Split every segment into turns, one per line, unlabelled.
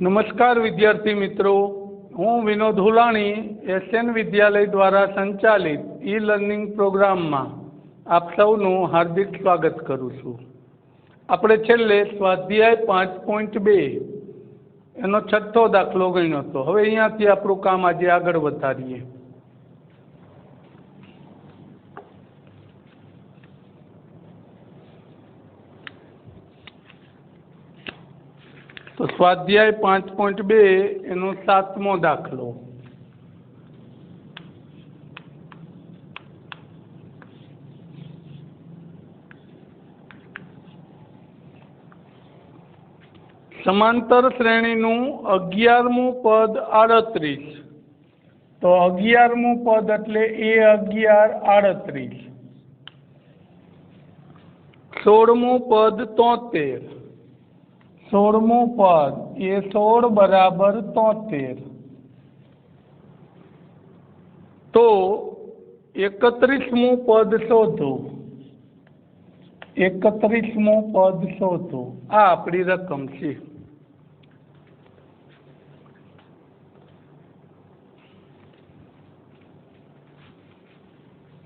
नमस्कार विद्यार्थी मित्रों, हूँ विनोद हुलाणी एसएन विद्यालय द्वारा संचालित ई लर्निंग प्रोग्राम में आप सौનું हार्दिक स्वागत करूँ छूँ। આપણે છેલ્લે સ્વાધ્યાય 5.2 એનો છઠ્ઠો દાખલો ગણ્યો હતો। હવે અહીંયાથી આપણું કામ આજે આગળ વધારીએ। तो स्वाध्याय 5.2 एनो 7मो दाखलो। समांतर श्रेणीनु 11मु पद 38। तो 11मु पद एटले A11 38। 16मु पद 73। 16मु पद A16 बराबर 73। तो 31मु पद शोधो। 31मु पद शोधो। आ आपणी रकम छे।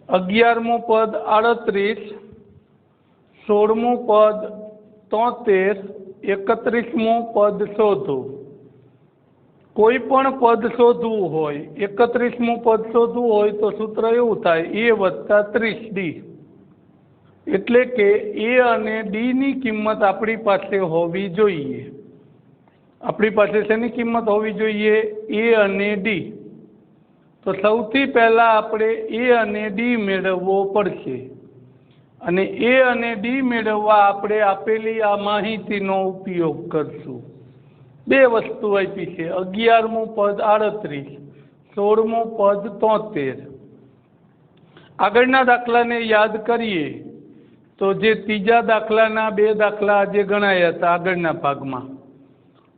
11मु पद 38, 16मु पद 73, 31मु पद शोधो। कोईपण पद शोधवू होय, 31मु पद शोधवू होय तो सूत्र एवुं थाय A वत्ता 30D। एटले के A अने D नी किंमत आपणी पासे होवी जोईए। आपणी पासे शेनी किंमत होवी जोईए? A अने D। तो सौथी पहला आपणे A अने D मेळववो पड़शे अने A अने D मेळववा आपणे आपेली आ माहितीनो उपयोग करशुं। बे वस्तु आपी छे, 11मु पद 38, 16मु पद 73। आगळना दाखलाने याद करीए तो जे तीजा दाखलाना बे दाखला आजे गणाया हता आगळना भागमां,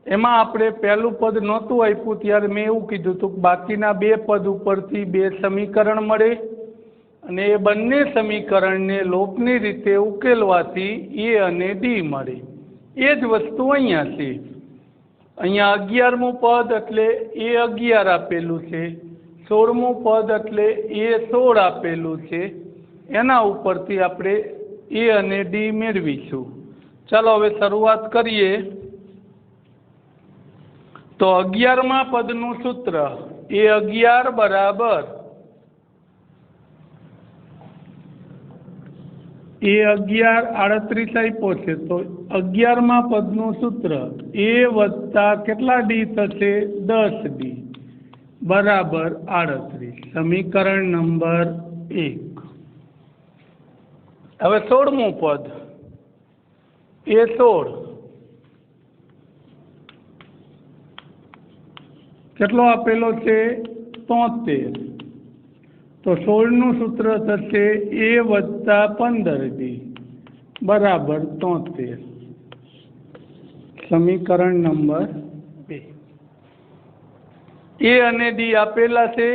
एमां आपणे पहेलुं पद नहोतुं आप्युं त्यारे मैं एवुं कीधुं हतुं के बाकीना बे पद उपरथी बे समीकरण मळे अने ए बंने समीकरणने लोपनी रीते उकेलवाथी ए अने डी मळे। ए ज वस्तु अहींया छे। अहींया 11मु पद एटले A11 आपेलुं छे, 16मु पद एटले A16 आपेलुं छे। एना उपरथी आपणे ए अने डी मेळवीशुं। चलो हवे शरूआत करीए। तो 11मा पदनुं सूत्र A11 बराबर A11 38 आप्यो छे तो 11मा पदनुं सूत्र A वत्ता केटला D थशे? 10D बराबर 38। समीकरण नंबर 1। हवे 16मु पद A16 केटलो आपेलो छे? 73। तो 16 નું सूत्र थशे A वत्ता 15D बराबर 73। समीकरण नंबर 2। A अने D आपेला छे,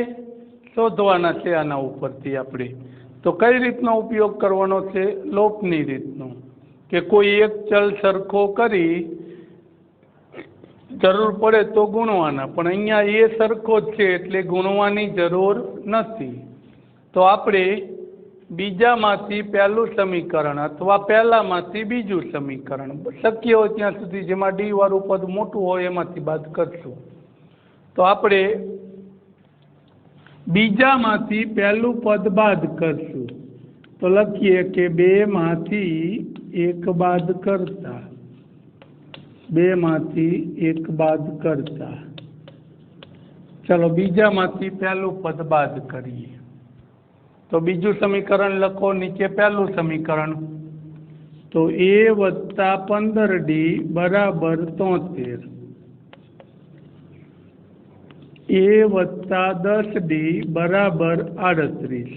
शोधवाना छे आना उपरथी आपणे। तो कई रीतनो उपयोग करवानो छे? लोपनी रीतनो, के कोई एक चल सरखो करी जरूर पड़े तो गुणवाना, पण अहींया ए सरखो ज छे एटले गुणवानी जरूर नथी। तो आपणे बीजामांथी पहेलुं समीकरण अथवा पहेलामांथी बीजुं समीकरण शक्य होय त्यां सुधी जेमां डी वाळुं पद मोटुं होय एमांथी बाद करशुं। तो आपणे बीजामांथी पहेलुं पद बाद करशुं। तो लखीए के 2 मांथी 1 बाद करता, 2 मांथी 1 बाद करता। चलो बीजामांथी पहेलुं पद बाद करीए। तो बीजू समीकरण लखो नीचे पहलू समीकरण। तो A वत्ता 15D बराबर 73। A वत्ता 10D बराबर 38।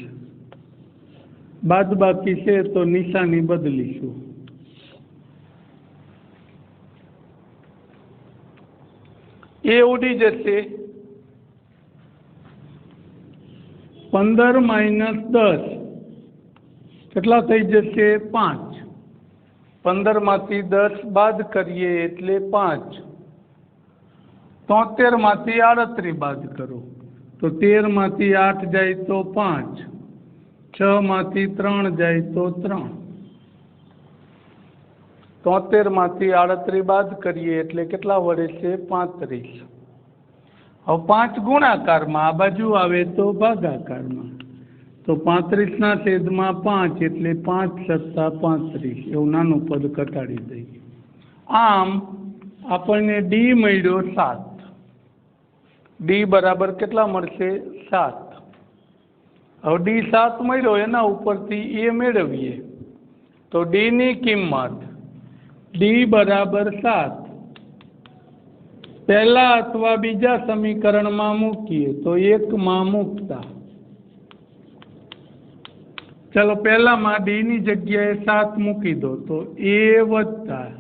बाद बाकी से तो निशानी बदलीशुं। ए उड़ी जशे। 15 माइनस 10 કેટલા થઈ જશે? 5। 15 માંથી 10 બાદ કરીએ એટલે 5। 73 માંથી 38 બાદ કરો તો 13 માંથી 8 જાય તો 5, 6 માંથી 3 જાય તો 3, 73 માંથી 38 બાદ કરીએ એટલે કેટલા વડે છે? 35. હવે 5 ગુણાકારમાં આ બાજુ આવે તો ભાગાકારમાં, તો 35 ના છેદમાં 5 એટલે 5 સત્તા 35 એવું નાનું પદ ઘટાડી દઈએ. આમ આપણને ડી મળ્યો 7. ડી બરાબર કેટલા મળશે? 7. હવે ડી 7 મળ્યો, એના ઉપરથી એ મેળવીએ તો ડી ની કિંમત ડી બરાબર 7 પહેલા અથવા બીજા સમીકરણમાં મૂકીએ તો 1 માં મૂકતા, ચલો પહેલામાં ડી ની જગ્યાએ 7 મૂકી દો તો એ વત્તા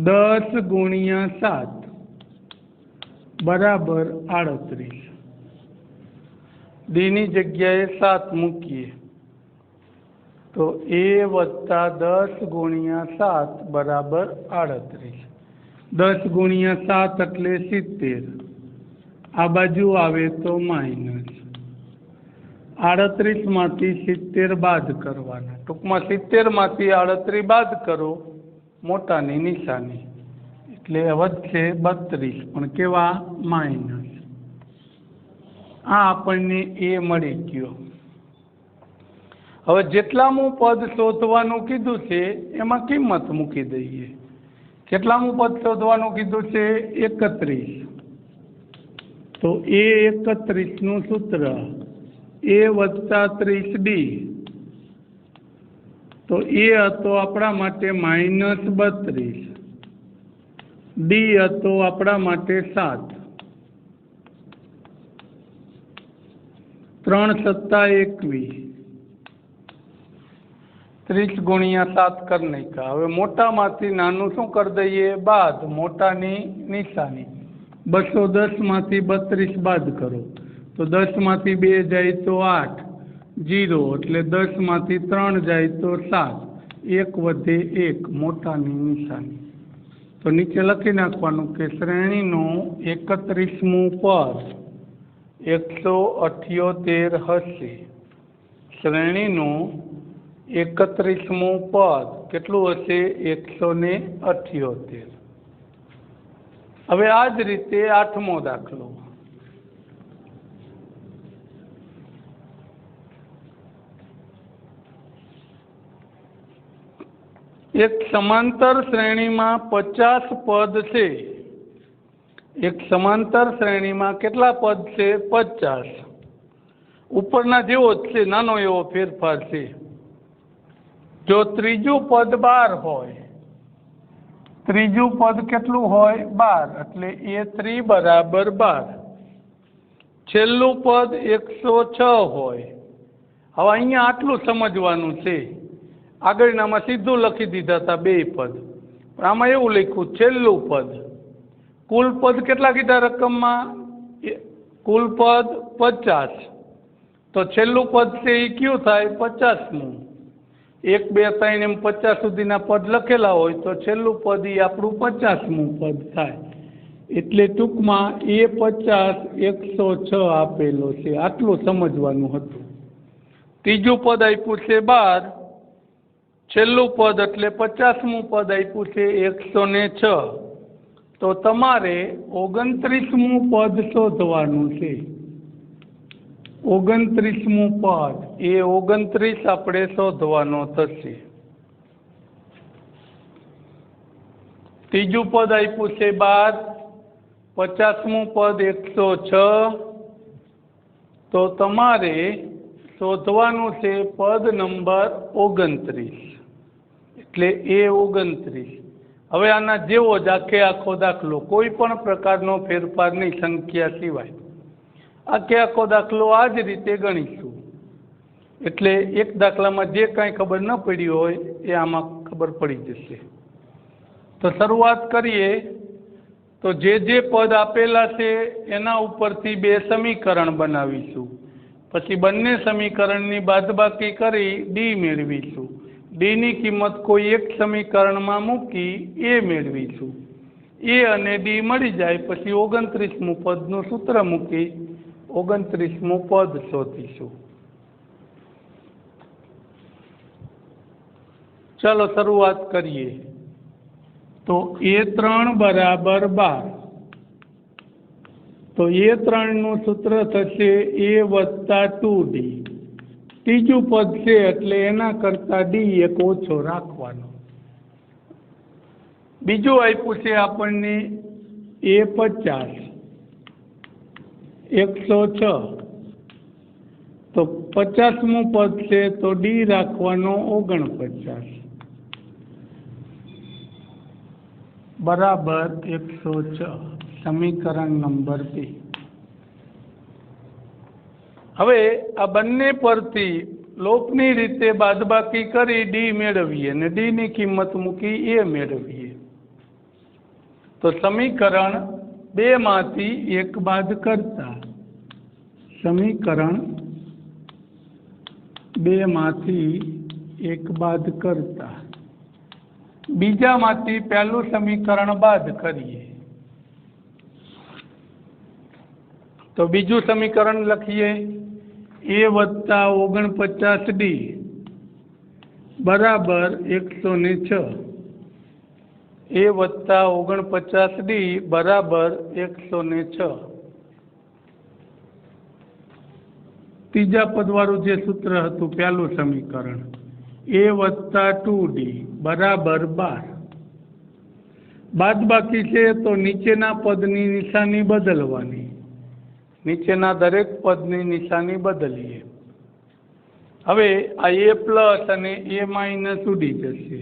10 ગુણ્યા 7 બરાબર 38. ડી ની જગ્યાએ 7 મૂકીએ તો એ વત્તા 10 ગુણ્યા 7 બરાબર 38. 10 ગુણ્યા 7 એટલે 70. આ બાજુ આવે તો માઇનસ. 38 માંથી 70 બાદ કરવાના. ટૂંકમાં 70 માંથી 38 બાદ કરો, મોટાની નિશાની, એટલે વધશે 32, પણ કેવા? માઇનસ. આ આપણને એ મળી ગયો. હવે જેટલામું પદ શોધવાનું કીધું છે એમાં કિંમત મૂકી દઈએ. કેટલામું પદ શોધવાનું કીધું છે? 31. તો એ 31 નું સૂત્ર એ વત્તા 30D, તો એ હતો આપણા માટે -32, ડી હતો આપણા માટે 7. 3 સત્તા 21, 30 ગુણ્યા 7 કરી નાખ્યા. હવે મોટામાંથી નાનું શું કરી દઈએ? બાદ. મોટાની નિશાની. 210 માંથી 32 બાદ કરો તો 10 માંથી 2 જાય તો 8, 0 એટલે 10 માંથી 3 જાય તો 7, 1 વધે 1, મોટાની નિશાની. તો નીચે લખી નાખવાનું કે શ્રેણીનું 31મું પદ 178 હશે. શ્રેણીનું 31મું પદ કેટલું હશે? 178. હવે આ જ રીતે 8મો દાખલો. એક સમાંતર શ્રેણીમાં 50 પદ છે. એક સમાંતર શ્રેણીમાં કેટલા પદ છે? 50. ઉપરના જેવો જ છે, નાનો એવો ફેરફાર છે. જો ત્રીજું પદ 12 હોય, ત્રીજું પદ કેટલું હોય? 12, એટલે A3 બરાબર 12. છેલ્લું પદ 106 હોય. હવે અહીંયા આટલું સમજવાનું છે. આગળનામાં સીધું લખી દીધા હતા 2 પદ, પણ આમાં એવું લખ્યું છેલ્લું પદ. કુલ પદ કેટલા કીધા રકમમાં? કુલ પદ 50. તો છેલ્લું પદ છે એ કયું થાય? 50મું. 1, 2, 3 એમ 50 સુધીના પદ લખેલા હોય તો છેલ્લું પદ એ આપણું 50મું પદ થાય. એટલે ટૂંકમાં એ 50 106 આપેલો છે. આટલું સમજવાનું હતું. ત્રીજું પદ આપ્યું છે 12, છેલ્લું પદ એટલે 50મું પદ આપ્યું છે 106. તો તમારે 29મું પદ શોધવાનું છે. 29મું પદ એ 29 આપણે શોધવાનો થશે. ત્રીજું પદ આપ્યું છે 12, 50મું પદ 106. તો તમારે શોધવાનું છે પદ નંબર 29, એટલે એ 29. હવે આના જેવો જ આખો દાખલો, કોઈ પણ પ્રકારનો ફેરફાર નહીં સંખ્યા સિવાય. આખો દાખલો આ જ રીતે ગણીશું. એટલે એક દાખલામાં જે કાંઈ ખબર ન પડી હોય એ આમાં ખબર પડી જશે. તો શરૂઆત કરીએ તો જે પદ આપેલા છે એના ઉપરથી 2 સમીકરણ બનાવીશું. પછી બંને સમીકરણની બાદબાકી કરી ડી મેળવીશું. ડીની કિંમત કોઈ એક સમીકરણમાં મૂકી એ મેળવીશું. ए અને ડી મળી જાય પછી 29મું પદનું સૂત્ર મૂકી 29મું પદ શોધીશું। ચાલો શરૂઆત કરીએ। તો A3 બરાબર 12, તો A3નું સૂત્ર થશે A વત્તા 2D। ત્રીજું પદ છે એટલે એના કરતાં ડી એક ઓછો રાખવાનો। બીજું આપ્યું છે આપણને A50, 106, તો 50મું પદ છે તો ડી રાખવાનો 49 બરાબર 106, સમીકરણ નંબર 2। હવે આ બંને પરથી લોપની રીતે બાદબાકી કરી ડી મેળવીએ અને ડીની કિંમત મૂકી એ મેળવીએ। તો સમીકરણ 2 માંથી 1 બાદ કરતા, સમીકરણ 2 માંથી 1 બાદ કરતા બીજામાંથી પહેલું સમીકરણ બાદ કરીએ તો બીજું સમીકરણ લખીએ A વત્તા 49D બરાબર 106। A વત્તા 49D બરાબર 106। ત્રીજા પદવાળું જે સૂત્ર હતું પહેલું સમીકરણ A વત્તા 2D બરાબર 12। બાદબાકી છે તો નીચેના પદની નિશાની બદલવાની, નીચેના દરેક પદની નિશાની બદલીએ। હવે આ A પ્લસ અને A માઇનસ ઉડી જશે।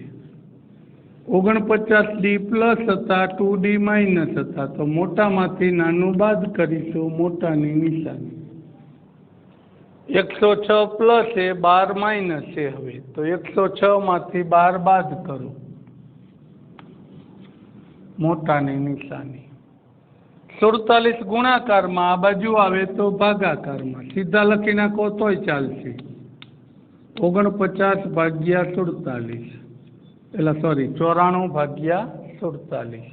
49D પ્લસ હતા 2D માઇનસ હતા તો મોટામાંથી નાનું બાદ કરીશું, મોટાની નિશાની। 106 પ્લસ છે 12 માઇનસ છે, હવે તો 106 માંથી 12 બાદ કરો, મોટાની નિશાની। 47 ગુણાકારમાં આ બાજુ આવે તો ભાગાકારમાં, સીધા લખી નાખો તોય ચાલશે। 49 ભાગ્યા 47 એટલે સોરી 94 ભાગ્યા 47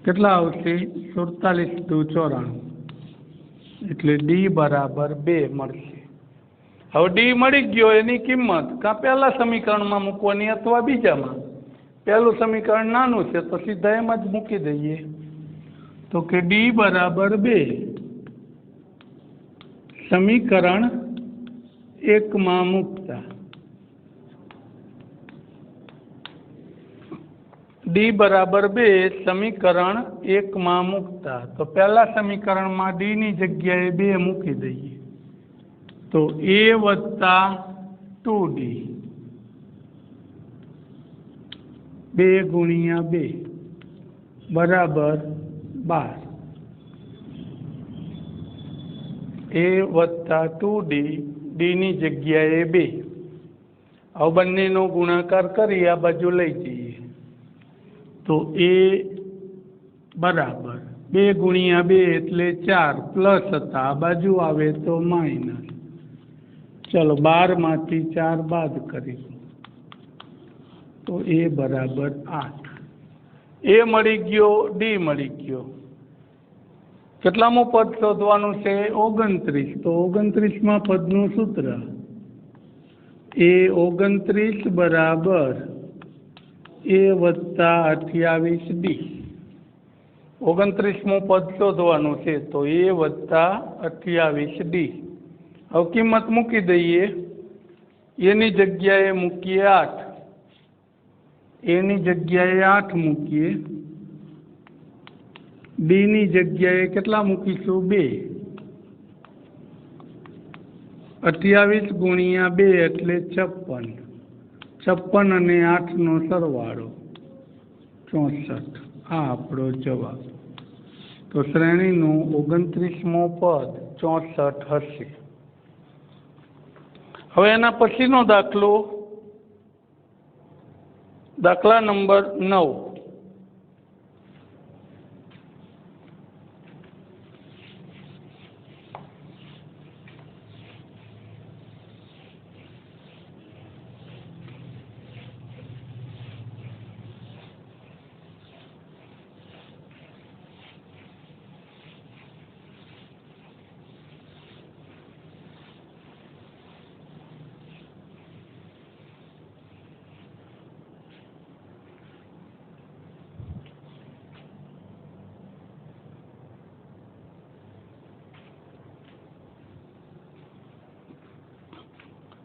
કેટલા આવશે? 47 દુ 94 એટલે ડી બરાબર 2 મળશે। હવે ડી મળી ગયો, એની કિંમત કાં પહેલા સમીકરણમાં મૂકવાની અથવા બીજામાં। પહેલું સમીકરણ નાનું છે તો સીધા એમાં જ મૂકી દઈએ તો કે ડી બરાબર 2 સમીકરણ 1 માં મૂકતા, ડી બરાબર 2 સમીકરણ 1 માં મૂકતા તો પહેલા સમીકરણમાં ડી ની જગ્યાએ 2 મૂકી દઈએ તો A વત્તા 2D 2 ગુણ્યા 2 બરાબર 12। A વત્તા 2D ડીની જગ્યાએ 2, હવે બંનેનો ગુણાકાર કરી આ બાજુ લઈ જઈએ તો A બરાબર 2 ગુણ્યા 2 એટલે 4 પ્લસ હતા આ બાજુ આવે તો માઇનસ। ચલો 12 માંથી 4 બાદ કરીશું તો A બરાબર 8। A મળી ગયો, ડી મળી ગયો। કેટલામું પદ શોધવાનું છે? 29। તો 29માં પદનું સૂત્ર A 29 બરાબર A વત્તા 28D। 29મું પદ શોધવાનું છે તો A વત્તા 28D। હવે કિંમત મૂકી દઈએ, એની જગ્યાએ મૂકીએ 8, એની જગ્યાએ 8 મૂકીએ, ડીની જગ્યાએ કેટલા મૂકીશું? 2। 28 ગુણ્યા 2 એટલે 56, 56 અને 8નો સરવાળો 64, આ આપણો જવાબ। તો શ્રેણીનું 29મો પદ 64 હશે। હવે એના પછીનો દાખલો, દાખલા નંબર 9।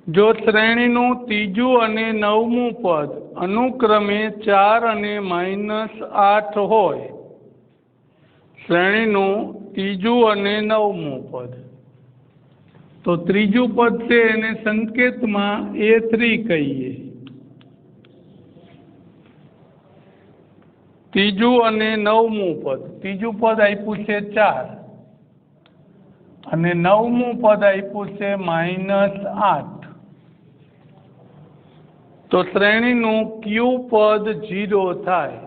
જો શ્રેણીનું ત્રીજું અને નવમું પદ અનુક્રમે 4 અને -8 હોય, શ્રેણીનું ત્રીજું અને નવમું પદ, તો ત્રીજું પદ છે એને સંકેતમાં A3 કહીએ, ત્રીજું અને નવમું પદ, ત્રીજું પદ આપ્યું છે 4 અને નવમું પદ આપ્યું છે -8, તો શ્રેણીનું ક્યુ પદ 0 થાય,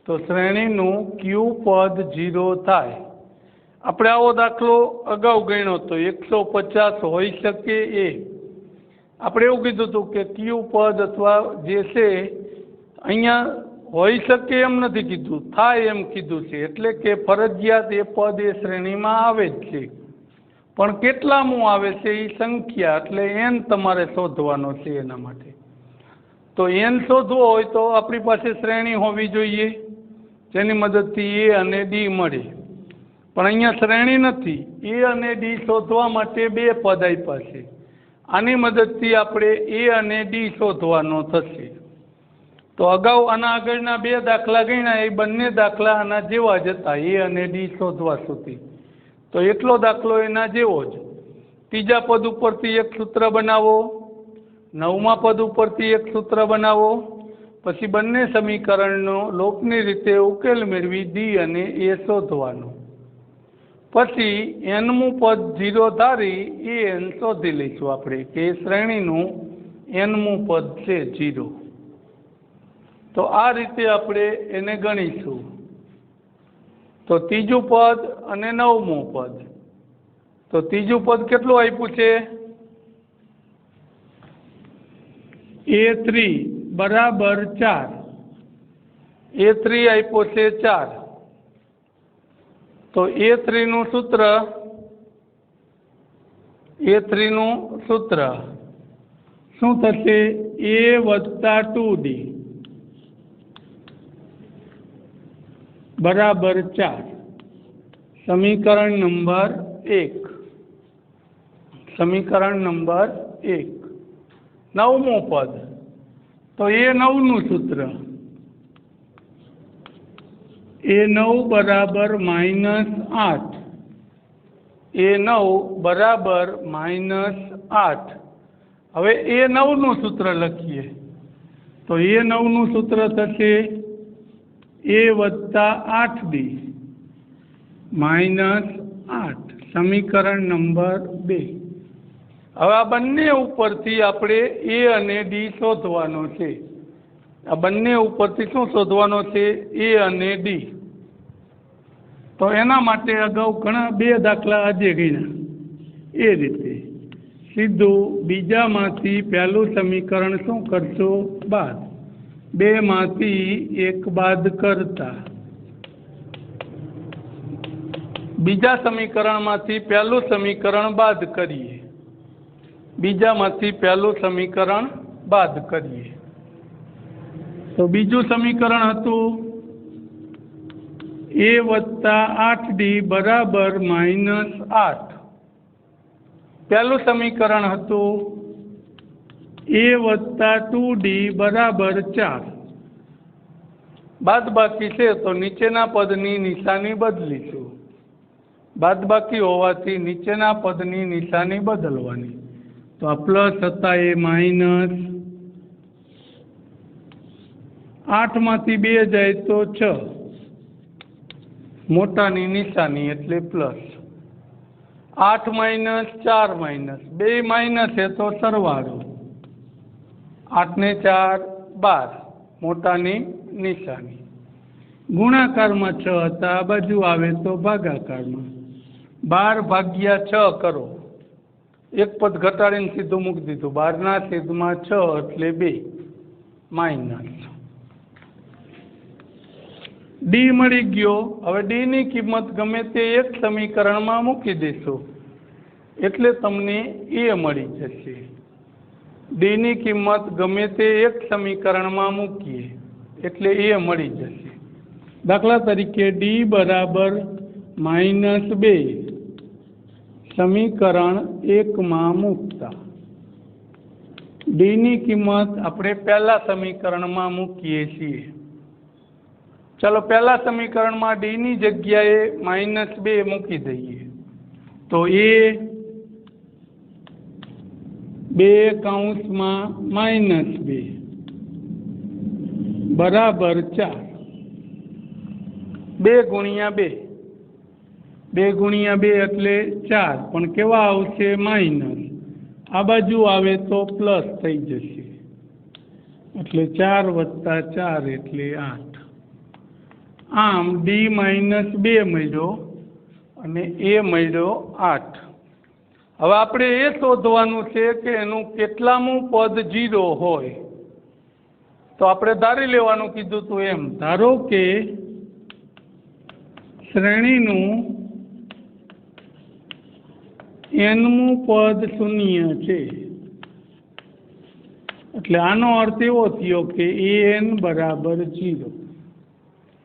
તો શ્રેણીનું ક્યુ પદ 0 થાય। આપણે આવો દાખલો અગાઉ ગણ્યો હતો, 150 હોઈ શકે એ, આપણે એવું કીધું હતું કે ક્યુ પદ અથવા જે છે અહીંયા હોઈ શકે એમ નથી કીધું, થાય એમ કીધું છે, એટલે કે ફરજિયાત એ પદ એ શ્રેણીમાં આવે જ છે, પણ કેટલામું આવે છે એ સંખ્યા, એટલે n તમારે શોધવાનો છે એના માટે। તો n શોધવો હોય તો આપણી પાસે શ્રેણી હોવી જોઈએ જેની મદદથી a અને d મળે, પણ અહીંયા શ્રેણી નથી, a અને d શોધવા માટે બે પદ આપ્યા છે, આની મદદથી આપણે a અને d શોધવાનો થશે। તો અગાઉ આના આગળના બે દાખલા ગણ્યા એ બંને દાખલા આના જેવા જ હતા, a અને d શોધવા સુધી, તો એટલો દાખલો એના જેવો જ। ત્રીજા પદ ઉપરથી એક સૂત્ર બનાવો, નવમા પદ ઉપરથી એક સૂત્ર બનાવો, પછી બંને સમીકરણનો લોપની રીતે ઉકેલ મેળવી d અને a શોધવાનો, પછી nમું પદ 0 ધારી એ n શોધી લઈશું આપણે કે શ્રેણીનું nમું પદ છે 0। તો આ રીતે આપણે એને ગણીશું। તો ત્રીજું પદ અને નવમું પદ, તો ત્રીજું પદ કેટલું આપ્યું છે? A3 બરાબર 4, A3 આપ્યો છે 4, તો A3 નું સૂત્ર, A3 નું સૂત્ર શું થશે? A વત્તા 2D બરાબર 4, સમીકરણ નંબર 1, સમીકરણ નંબર 1। નવમું પદ, તો A9 નું સૂત્ર, A9 બરાબર -8, A9 બરાબર -8। હવે A9 નું સૂત્ર લખીએ, તો A9 નું સૂત્ર થશે A વત્તા 8D -8, સમીકરણ નંબર 2। હવે આ બંને ઉપરથી આપણે a અને d શોધવાનો છે, આ બંને ઉપરથી શું શોધવાનો છે? a અને d। તો એના માટે અગાઉ ઘણા બે દાખલા આજે ગણ્યા એ રીતે સીધું બીજામાંથી પહેલું સમીકરણ શું કરશો? બાદ, બેમાંથી એક બાદ કરતા, બીજા સમીકરણમાંથી પહેલું સમીકરણ બાદ કરીએ, બીજામાંથી પહેલું સમીકરણ બાદ કરીએ, તો બીજું સમીકરણ હતું a વત્તા 8d બરાબર -8, પહેલું સમીકરણ હતું a વત્તા 2d બરાબર 4, બાદબાકી છે તો નીચેના પદની નિશાની બદલીશું, બાદબાકી હોવાથી નીચેના પદની નિશાની બદલવાની, તો આ પ્લસ હતા એ માઇનસ, 8 માંથી 2 જાય તો 6, મોટાની નિશાની એટલે પ્લસ, 8 માઇનસ 4 માઇનસ, બે માઇનસ છે તો સરવાળો, 8 ને 4 12, મોટાની નિશાની, ગુણાકારમાં 6 હતા, આ બાજુ આવે તો ભાગાકારમાં, 12 ભાગ્યા 6 કરો, એક પદ ઘટાડીને સીધું મૂકી દીધું, 12/6 એટલે 2 માઇનસ, ડી મળી ગયો। હવે ડી ની કિંમત ગમે તે એક સમીકરણમાં મૂકી દેશો એટલે તમને એ મળી જશે। ડી ની કિંમત ગમે તે એક સમીકરણમાં મૂકીએ એટલે એ મળી જશે। દાખલા તરીકે ડી બરાબર -2 સમીકરણ 1 માં મૂકતા, डी नी किंमत આપણે પહેલા સમીકરણમાં મૂકીએ છીએ। चलो पहला समीकरण में डी नी जग्याए -2 मूकी दईए तो ए 2 कौंस में -2 बराबर 4 2 गुणिया 2 2 गुणिया 2 एटले 4 पण केवा आवशे माइनस आ बाजू आवे तो प्लस थई जशे एटले 4 + 4 एटले 8 आम डी -2 मळ्यो अने ए मळ्यो 8। हवे आपणे ए शोधवानुं छे के एनुं केटलामुं पद 0 होय तो आपणे धारी लेवानुं कीधुं तो एम धारो के श्रेणीनुं एनमुं पद 0 छे एटले आनो अर्थ एवो थयो के एन बराबर 0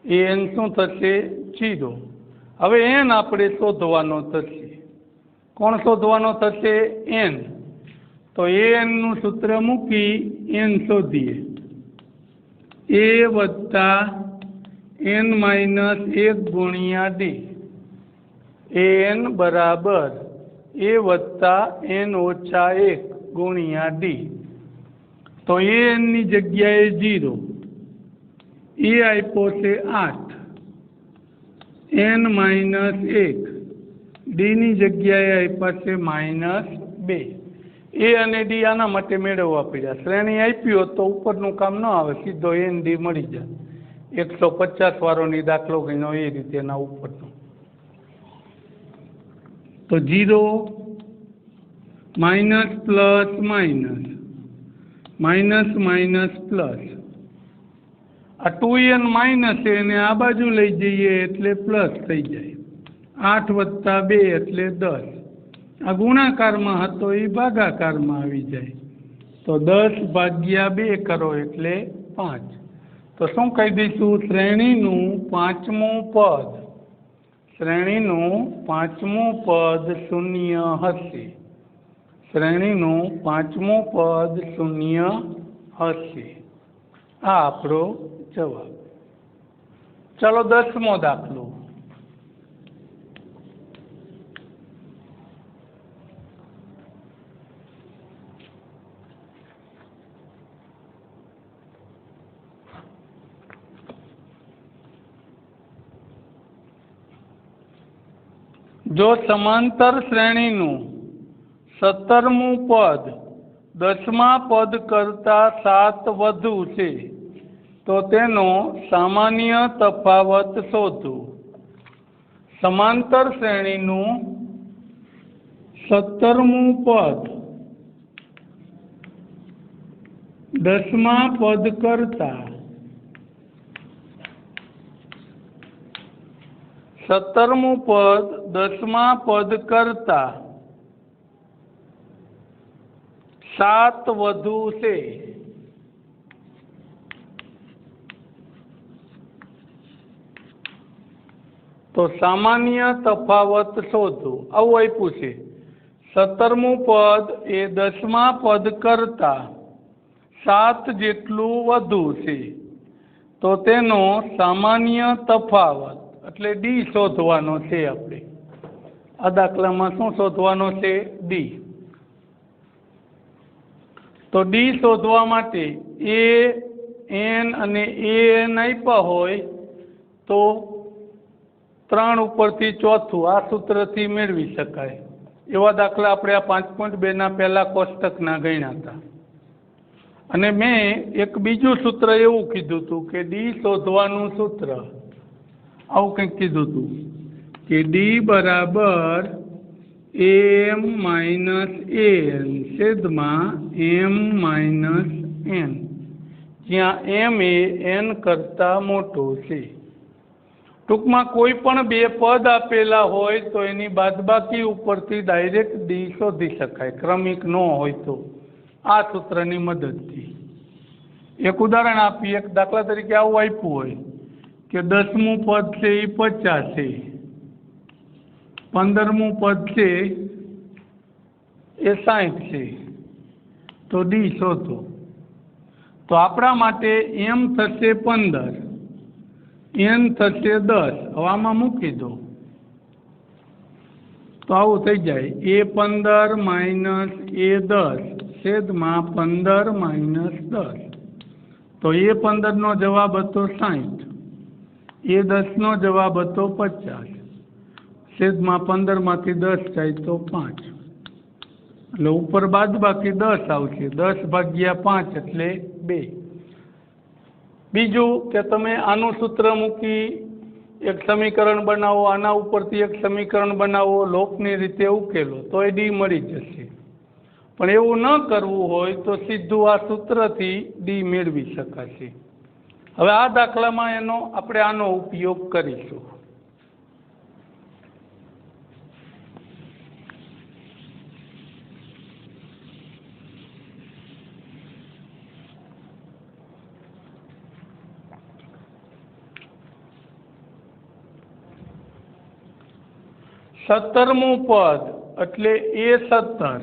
एन शू थशे 0। हवे एन आपणे शोधवानो थशे कोण शोधवानो थशे एन तो एन नुं सूत्र मूकी एन शोधीए ए वत्ता एन -1 गुणिया डी एन बराबर ए वत्ता एन -1 गुणिया डी तो एन नी जग्याए 0 ए आप्यो छे 8 एन -1 डी नी जग्याए आप्या छे -2 ए अने डी आना माटे मेळववा पड्या श्रेणी आपी होत तो उपरनुं काम न आवे सीधो एन डी मळी जाय 150 वाळोनी दाखलो गण्यो ए रीते एना उपरनो तो 0 minus plus minus minus minus plus आ 2n माइनस ने आ बाजू लई जईए एटले प्लस थई जाए 8 + 2 एटले 10 आ गुणाकार में हतो ए भागाकार में आवी जाए तो 10 भाग्या 2 करो एटले 5 तो शुं कही दईशुं श्रेणीनुं पांचमुं पद श्रेणीनुं पांचमुं पद 0 हशे श्रेणीनुं पांचमुं पद 0 हशे आ आपणो जवाब। चलो 10मो दाखलो जो समांतर श्रेणीनुं 17मुं पद 10मा पद करता 7 વધુ છે तो तेनो सामान्य तफावत शोधो। समांतर श्रेणीनुं 17मुं पद 10मा पद करता 17मुं पद 10मा पद करता 7 વધુ છે तो सामान्य तफावत शोधो। आवुं आप्युं छे 17मुं पद ए 10मा पद करता 7 जेटलुं वधु छे तो तेनो सामान्य तफावत एटले डी शोधवानो छे। आपणे आ दाखलामां शुं शोधवानो छे डी तो डी शोधवा माटे ए एन अने ए एन आप्या होय तो 3 उपरथी चौथुं आ सूत्रथी मेळवी शकाय एवा दाखला आपणे आ 5.2 ना पहेला कोष्टकना गण्या हता अने मैं एक बीजुं सूत्र एवुं कीधुं हतुं के डी शोधवानुं सूत्र आवुं कंईक कीधुं हतुं के डी बराबर एम माइनस एन छेदमां एम माइनस एन ज्यां एम ए एन करता मोटो छे। टूंकमां कोईपण बे पद आपेला होय तो एनी बादबाकी उपरथी डायरेक्ट डी शोधी शकाय क्रमिक न होय तो आ सूत्रनी मददथी। एक उदाहरण आपीए एक दाखला तरीके आवुं आप्युं होय के 10मुं पद छे ए 50 छे 15मुं पद छे ए 60 छे तो डी शोधो। तो आपणा माटे एम थशे 15, एन थशे 10। हवे आमां मूकी दो तो आवुं थई जाय A15 माइनस A10 छेदमां 15 माइनस 10। तो A15 नो जवाब हतो 60, A10 नो जवाब हतो 50, छेदमां 15 मांथी 10 जाए तो 5, એટલે ઉપર બાદબાકી 10 આવશે। 10 ભાગ્યા 5 એટલે 2। બીજું કે તમે આનું સૂત્ર મૂકી એક સમીકરણ બનાવો, આના ઉપરથી એક સમીકરણ બનાવો, લોપની રીતે ઉકેલો તો એ ડી મળી જશે। પણ એવું ન કરવું હોય તો સીધું આ સૂત્રથી ડી મેળવી શકાશે। હવે આ દાખલામાં આપણે આનો ઉપયોગ કરીશું। सत्तरमू पद એટલે A17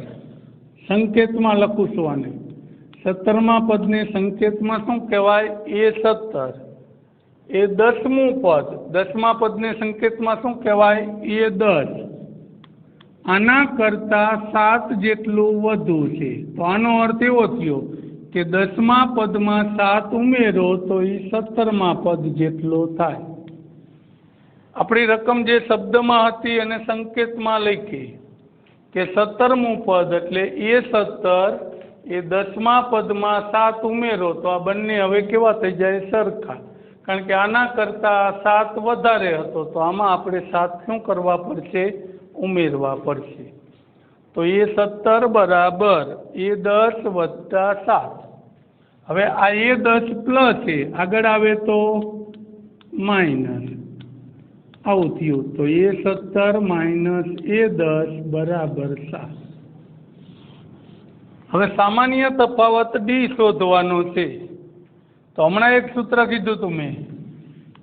संकेतमां लखुं छुं आने। 17मा पदने संकेतमां शुं कहेवाय? A17। ए 10मू पद, 10मा पदने संकेतमां शुं कहेवाय? A10। आना करता 7 जेटलुं वधु छे। तो आनो अर्थ एवो थयो के 10मा पदमां 7 उमेरो तो ई 17मा पद जेटलो थाय। अपनी रकम जे शब्द में हती अने संकेत में लखी के 17मू पद एटले A17 ए 10मा पद में 7 उमेरो तो आ बंने हवे केवा थई जाय? सरखा। कारण के आना करता 7 वधारे हतो तो आमां आपणे 7 शुं करवा पड़शे? उमेरवा पड़शे। तो A17 बराबर A10 वत्ता 7। हवे आ A10 प्लस है, आगळ आवे तो माइनस आવું થયું। तो A17 माइनस A10 बराबर 7। હવે સામાન્ય તફાવત ડી શોધવાનો છે। તો હમણાં એક સૂત્ર કીધું તું મેં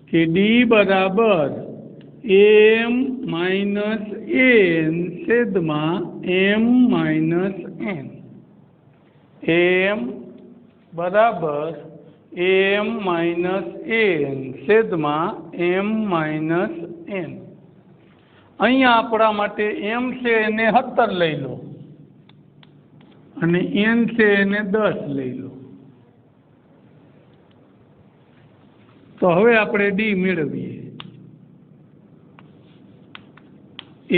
કે ડી બરાબર એમ માઇનસ એન છેદમાં એમ માઇનસ એન। એમ બરાબર एम माइनस एन छेदमां एम माइनस एन। अहींया आपणा माटे एम छे एने 17 लई लो अने एन छे एने 10 लई लो। तो हवे आपणे डी मेळवीए।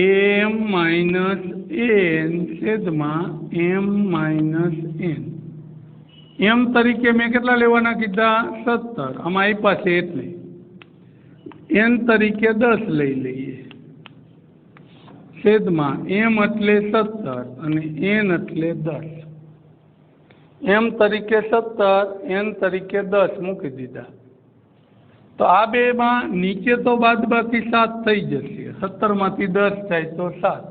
एम माइनस एन छेदमां एम माइनस एन। एम तरीके में केटला लेवाना कीधा? 17। आमां आप्या छे एटले एन तरीके 10 लई लईए छेदमां एम एटले 17 अने एन एटले 10। एम तरीके 17 एन तरीके 10 मूकी दीधा। तो आ बे मां नीचे तो बादबाकी 7 थई जशे। 17 मांथी 10 जाए तो 7।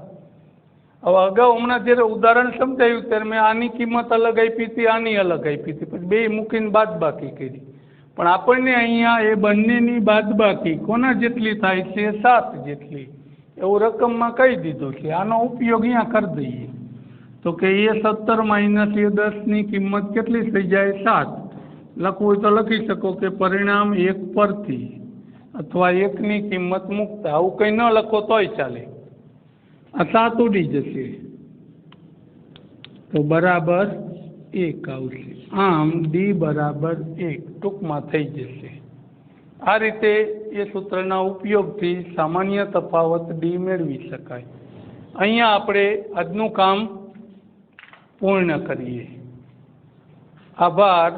હવે અગાઉ હમણાં જ્યારે ઉદાહરણ સમજાયું ત્યારે મેં આની કિંમત અલગ આપી હતી, આની અલગ આપી હતી, પછી બે મૂકીને બાદબાકી કરી। પણ આપણને અહીંયા એ બંનેની બાદબાકી કોના જેટલી થાય છે? 7 જેટલી એવું રકમમાં કહી દીધું છે। આનો ઉપયોગ અહીંયા કરી દઈએ તો કે A17 માઇનસ A10ની કિંમત કેટલી થઈ જાય? 7। લખવું હોય તો લખી શકો કે પરિણામ 1 પરથી અથવા 1ની કિંમત મૂકતા। આવું કંઈ ન લખો તોય ચાલે। आ 7 उड़ी जशे तो बराबर 1 आवशे। आम डी बराबर 1 टूंकमां थई जशे। आ रीते ए सूत्रना उपयोगथी सामान्य तफावत डी मेळवी शकाय। अहींया आपणे आजनुं काम पूर्ण करीए। आभार।